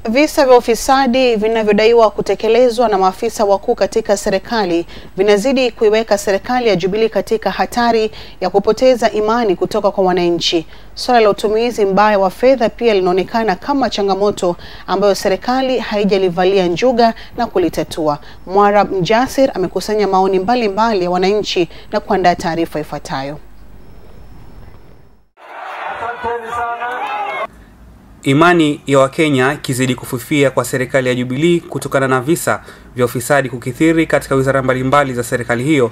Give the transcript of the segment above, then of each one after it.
Visa vya ufisadi vinavyodaiwa kutekelezwa na maafisa wakuu katika serikali vinazidi kuiweka serikali ya Jubilee katika hatari ya kupoteza imani kutoka kwa wananchi. Swala la utumizi mbaya wa fedha pia linaonekana kama changamoto ambayo serikali haijalivalia njuga na kulitatua. Mwarab Mjasir amekusanya maoni mbalimbali ya wananchi na kuandaa taarifa ifuatayo. Imani ya Wakenya ikizidi kufifia kwa serikali ya Jubilee kutokana na visa vya ufisadi kukithiri katika wizara mbalimbali za serikali hiyo.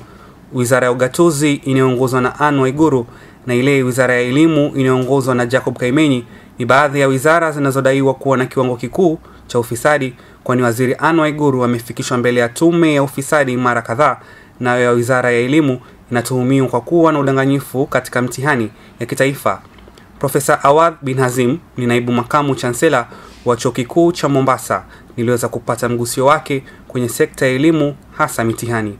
Wizara ya Ugatuzi inayoongozwa na Anne Waiguru na ile wizara ya elimu inayoongozwa na Jacob Kaimenyi ni baadhi ya wizara zinazodaiwa kuwa na kiwango kikuu cha ufisadi, kwani waziri Anne Waiguru amefikishwa mbele ya tume ya ufisadi mara kadhaa, nayo ya wizara ya elimu inatuhumiwa kwa kuwa na udanganyifu katika mtihani ya kitaifa. Profesa Awadh bin Hazim ni naibu makamu chancellor wa chuo kikuu cha Mombasa, niliweza kupata mgusio wake kwenye sekta ya elimu hasa mitihani.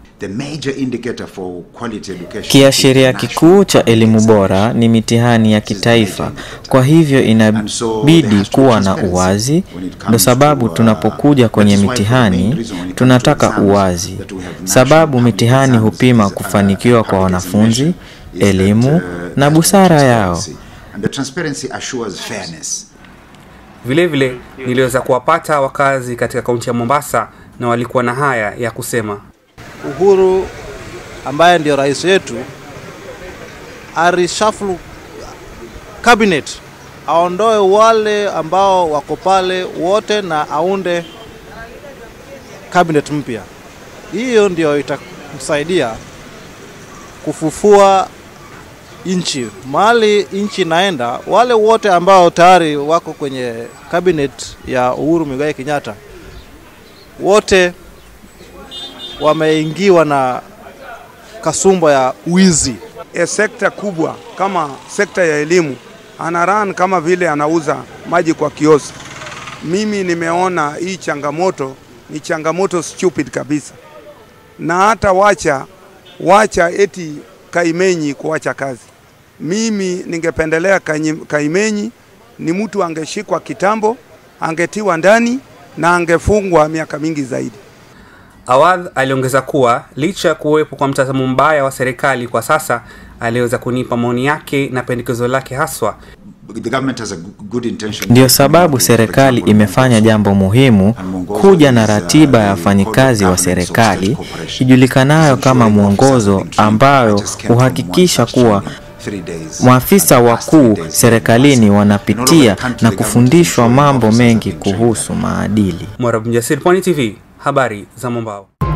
Kiashiria kikuu cha elimu bora ni mitihani ya kitaifa, kwa hivyo inabidi kuwa na uwazi. Ndio sababu tunapokuja kwenye mitihani tunataka uwazi, sababu mitihani hupima kufanikiwa kwa wanafunzi, elimu na busara yao. And the transparency assures fairness. Vile niliweza kuwapata wakazi katika kaunti ya Mombasa na walikuwa na haya ya kusema. Uhuru ambaye ndio rais wetu arishuffle cabinet, aondoe wale ambao wako pale wote na aunde cabinet mpya. Hiyo ndio itakusaidia kufufua inchi. Mahali inchi naenda, wale wote ambao tayari wako kwenye cabinet ya Uhuru Muigai Kenyatta wote wameingiwa na kasumba ya uizi. Sekta kubwa kama sekta ya elimu anaran kama vile anauza maji kwa kioski. Mimi nimeona hii changamoto ni changamoto stupid kabisa, na hata wacha eti Kaimenyi kuacha kazi. Mimi ningependelea Kaimenyi ni mtu angeshikwa kitambo, angetiwa ndani na angefungwa miaka mingi zaidi. Awadh aliongeza kuwa licha ya kuwepo kwa mtazamo mbaya wa serikali kwa sasa, aliweza kunipa maoni yake na pendekezo lake haswa. Ndio sababu serikali imefanya jambo muhimu, kuja na ratiba ya wafanyikazi wa serikali ijulikanayo kama mwongozo, ambayo uhakikisha kuwa maafisa wakuu serikalini wanapitia na kufundishwa mambo mengi kuhusu maadili. Mwarab Mjasir, Pwani TV, habari za Mombasa.